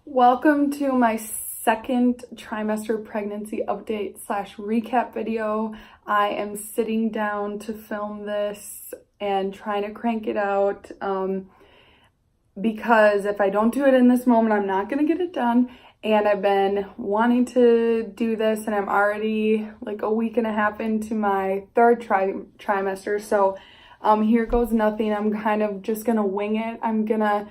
Welcome to my second trimester pregnancy update / recap video. I am sitting down to film this and trying to crank it out because if I don't do it in this moment, I'm not going to get it done. And I've been wanting to do this, and I'm already like a week and a half into my third trimester. So here goes nothing. I'm kind of just going to wing it. I'm going to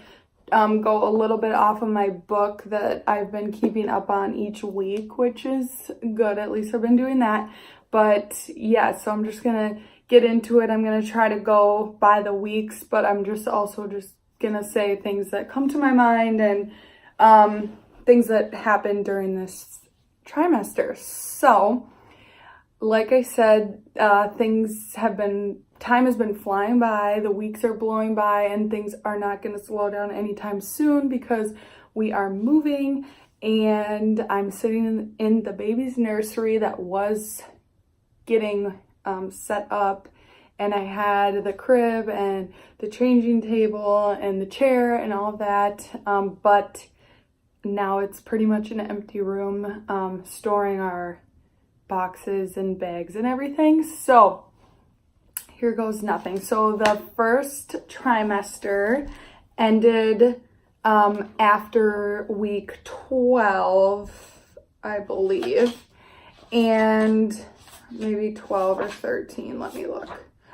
go a little bit off of my book that I've been keeping up on each week, which is good. At least I've been doing that. But yeah, so I'm just gonna get into it. I'm gonna try to go by the weeks, but I'm just gonna say things that come to my mind and things that happened during this trimester. So like I said, time has been flying by, the weeks are blowing by, and things are not going to slow down anytime soon because we are moving, and I'm sitting in the baby's nursery that was getting set up, and I had the crib and the changing table and the chair and all of that, but now it's pretty much an empty room, storing our boxes and bags and everything. So here goes nothing. So the first trimester ended after week 12, I believe, and maybe 12 or 13. Let me look.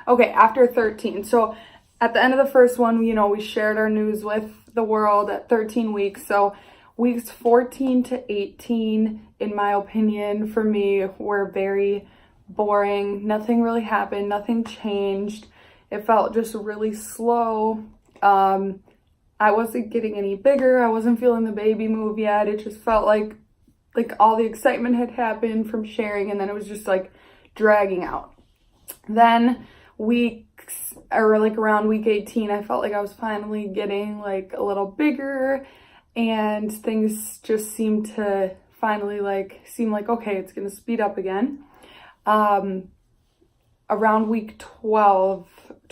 Okay, after 13. So at the end of the first one, we shared our news with the world at 13 weeks. So weeks 14 to 18, in my opinion, for me, were very boring. Nothing really happened. Nothing changed. It felt just really slow. I wasn't getting any bigger. I wasn't feeling the baby move yet. It just felt like all the excitement had happened from sharing, and then it was just like dragging out. Then around week 18, I felt like I was finally getting like a little bigger, and things just seemed to finally seem like, okay, it's going to speed up again. Around week 12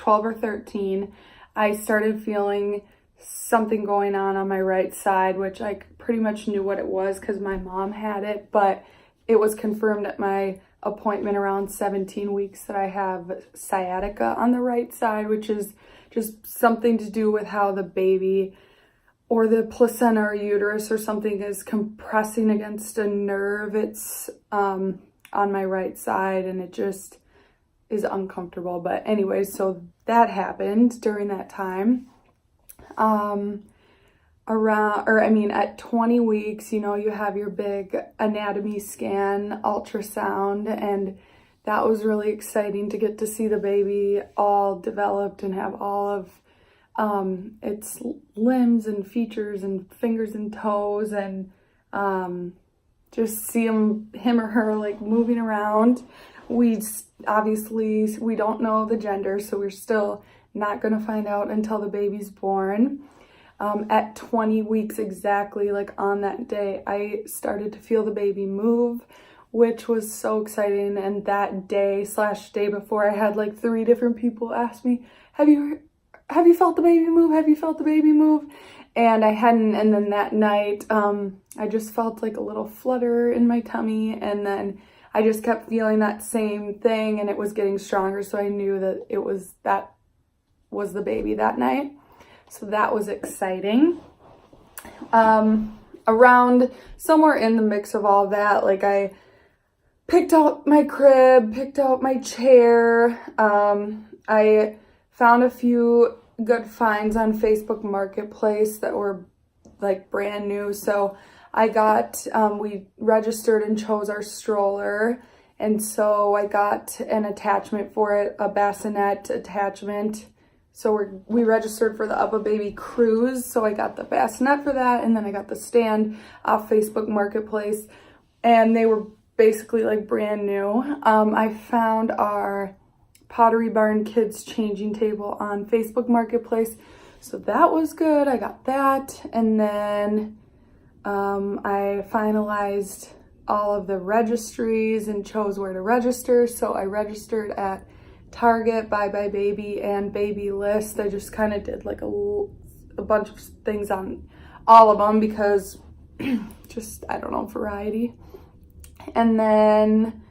or 13, I started feeling something going on my right side, which I pretty much knew what it was because my mom had it, but it was confirmed at my appointment around 17 weeks that I have sciatica on the right side, which is just something to do with how the baby or the placenta or uterus or something is compressing against a nerve. It's on my right side, and it just is uncomfortable. But anyways, so that happened during that time. At 20 weeks, you have your big anatomy scan, ultrasound, and that was really exciting to get to see the baby all developed and have all of its limbs and features and fingers and toes, and just see him or her moving around. We don't know the gender, so we're still not going to find out until the baby's born. At 20 weeks exactly, on that day, I started to feel the baby move, which was so exciting. And that day / day before, I had 3 different people ask me, have you felt the baby move? Have you felt the baby move? And I hadn't. And then that night, I just felt a little flutter in my tummy. And then I just kept feeling that same thing, and it was getting stronger. So I knew that that was the baby that night. So that was exciting. Around somewhere in the mix of all that, I picked out my crib, picked out my chair. I found a few good finds on Facebook Marketplace that were brand new. So I got, we registered and chose our stroller. And so I got an attachment for it, a bassinet attachment. So we registered for the Up a Baby cruise. So I got the bassinet for that. And then I got the stand off Facebook Marketplace. And they were basically brand new. I found our Pottery Barn Kids changing table on Facebook Marketplace. So that was good. I got that. And then I finalized all of the registries and chose where to register. So I registered at Target, Bye Bye Baby, and Baby List. I just kind of did a bunch of things on all of them because just, I don't know, variety. And then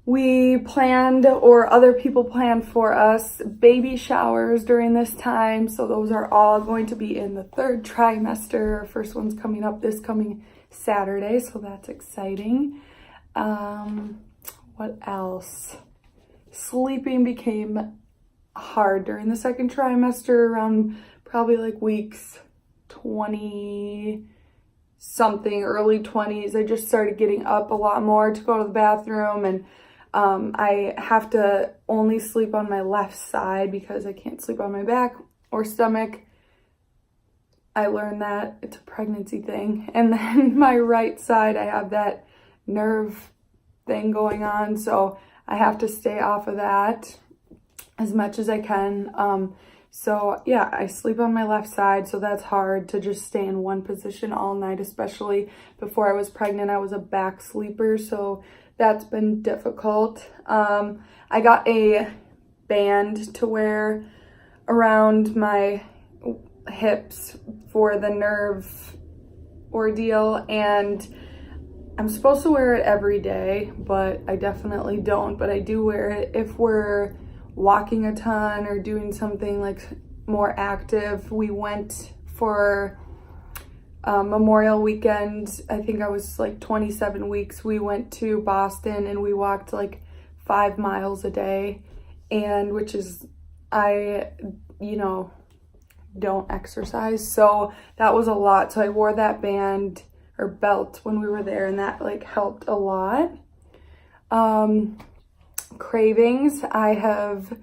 we planned, or other people planned for us, baby showers during this time. So those are all going to be in the 3rd trimester. Our first one's coming up this coming Saturday, so that's exciting. What else? Sleeping became hard during the 2nd trimester, around probably like weeks 20 something, early 20s. I just started getting up a lot more to go to the bathroom, and I have to only sleep on my left side because I can't sleep on my back or stomach. I learned that it's a pregnancy thing. And then my right side, I have that nerve thing going on, so I have to stay off of that as much as I can. So yeah, I sleep on my left side, so that's hard to just stay in one position all night, especially before I was pregnant. I was a back sleeper, so that's been difficult. I got a band to wear around my hips for the nerve ordeal, and I'm supposed to wear it every day, but I definitely don't. But I do wear it if we're walking a ton or doing something like more active. We went for Memorial weekend. I think I was like 27 weeks. We went to Boston and we walked like 5 miles a day, and which is, I, you know, don't exercise, so that was a lot. So I wore that band or belt when we were there, and that like helped a lot. Cravings, I have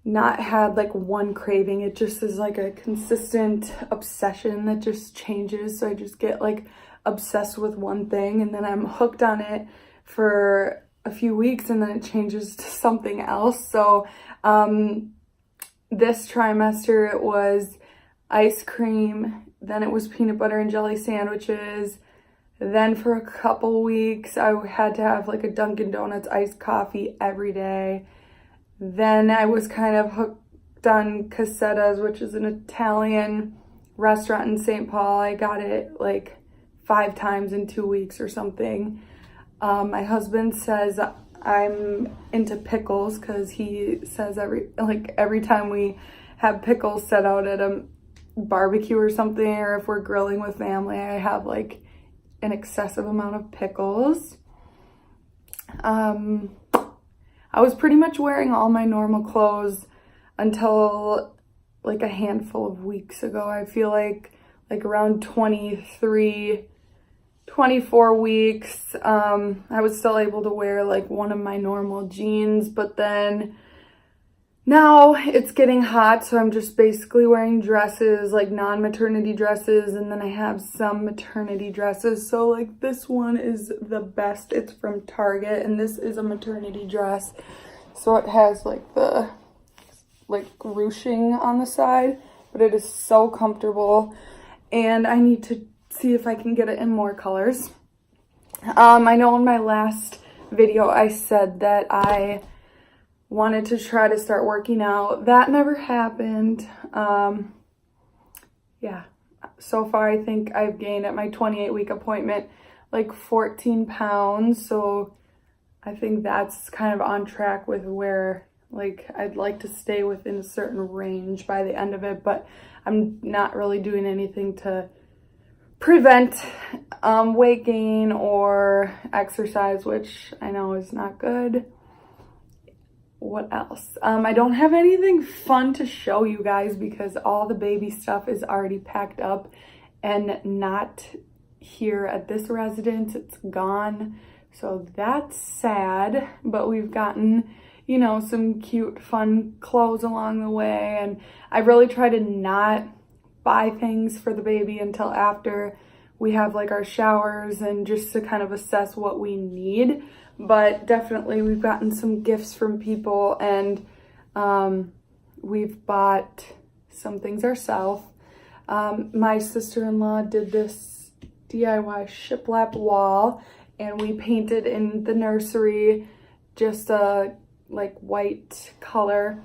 not had like one craving. It just is like a consistent obsession that just changes. So I just get like obsessed with one thing, and then I'm hooked on it for a few weeks, and then it changes to something else. So this trimester it was ice cream, then it was peanut butter and jelly sandwiches. Then for a couple weeks, I had to have like a Dunkin' Donuts iced coffee every day. Then I was kind of hooked on Casetta's, which is an Italian restaurant in St. Paul. I got it like 5 times in 2 weeks or something. My husband says I'm into pickles because he says every time we have pickles set out at a barbecue or something, or if we're grilling with family, I have like an excessive amount of pickles. I was pretty much wearing all my normal clothes until like a handful of weeks ago. I feel like around 23, 24 weeks, I was still able to wear like one of my normal jeans, but then now it's getting hot, so I'm just basically wearing dresses, like non-maternity dresses, and then I have some maternity dresses. So like this one is the best. It's from Target, and this is a maternity dress. So it has like the ruching on the side, but it is so comfortable, and I need to see if I can get it in more colors. I know in my last video I said that I wanted to try to start working out. That never happened. Yeah, so far I think I've gained at my 28-week appointment like 14 pounds. So I think that's kind of on track with where like I'd like to stay within a certain range by the end of it, but I'm not really doing anything to prevent weight gain or exercise, which I know is not good. What else? I don't have anything fun to show you guys because all the baby stuff is already packed up and not here at this residence. It's gone. So that's sad, but we've gotten, you know, some cute, fun clothes along the way. And I really try to not buy things for the baby until after we have like our showers and just to kind of assess what we need. But definitely we've gotten some gifts from people, and we've bought some things ourselves. My sister-in-law did this DIY shiplap wall, and we painted in the nursery just a like white color,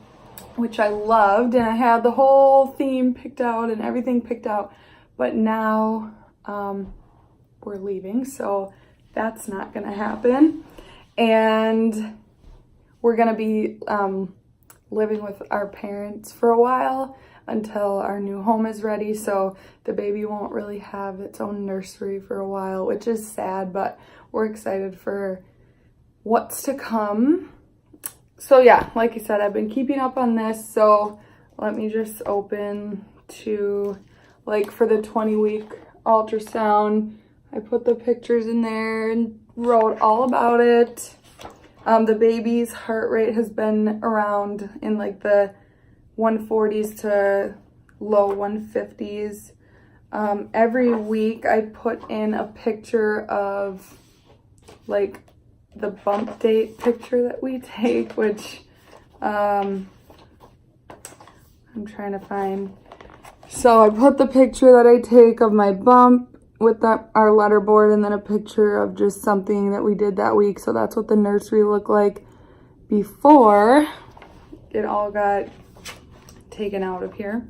which I loved, and I had the whole theme picked out and everything picked out. But now we're leaving, so that's not gonna happen. And we're gonna be living with our parents for a while until our new home is ready, so the baby won't really have its own nursery for a while, which is sad, but we're excited for what's to come. So yeah, like I said, I've been keeping up on this, so let me just open to, like, for the 20-week ultrasound, I put the pictures in there and wrote all about it. The baby's heart rate has been around in like the 140s to low 150s. Every week I put in a picture of like the bump date picture that we take, which I'm trying to find. So I put the picture that I take of my bump with our letterboard, and then a picture of just something that we did that week. So that's what the nursery looked like before it all got taken out of here.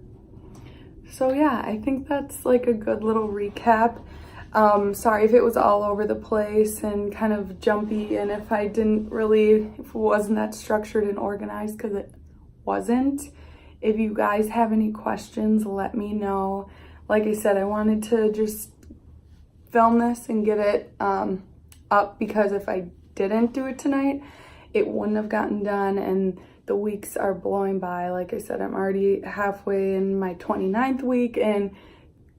So yeah, I think that's like a good little recap. Sorry if it was all over the place and kind of jumpy, and if it wasn't that structured and organized, because it wasn't. If you guys have any questions, let me know. Like I said, I wanted to just film this and get it up, because if I didn't do it tonight, it wouldn't have gotten done, and the weeks are blowing by. Like I said, I'm already halfway in my 29th week, and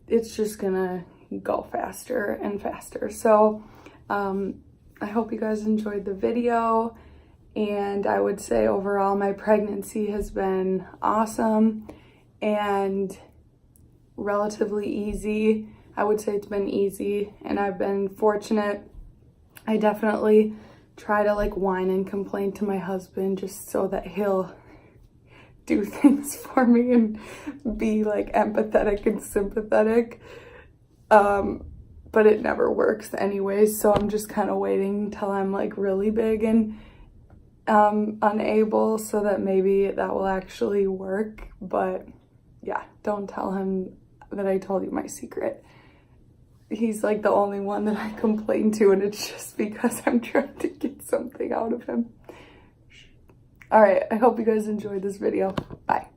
it's just gonna go faster and faster. So I hope you guys enjoyed the video, and I would say overall my pregnancy has been awesome and relatively easy. I would say it's been easy, and I've been fortunate. I definitely try to like whine and complain to my husband just so that he'll do things for me and be like empathetic and sympathetic. But it never works anyways, so I'm just kind of waiting until I'm like really big and unable, so that maybe that will actually work. But yeah, don't tell him that I told you my secret. He's like the only one that I complain to, and it's just because I'm trying to get something out of him. All right, I hope you guys enjoyed this video. Bye.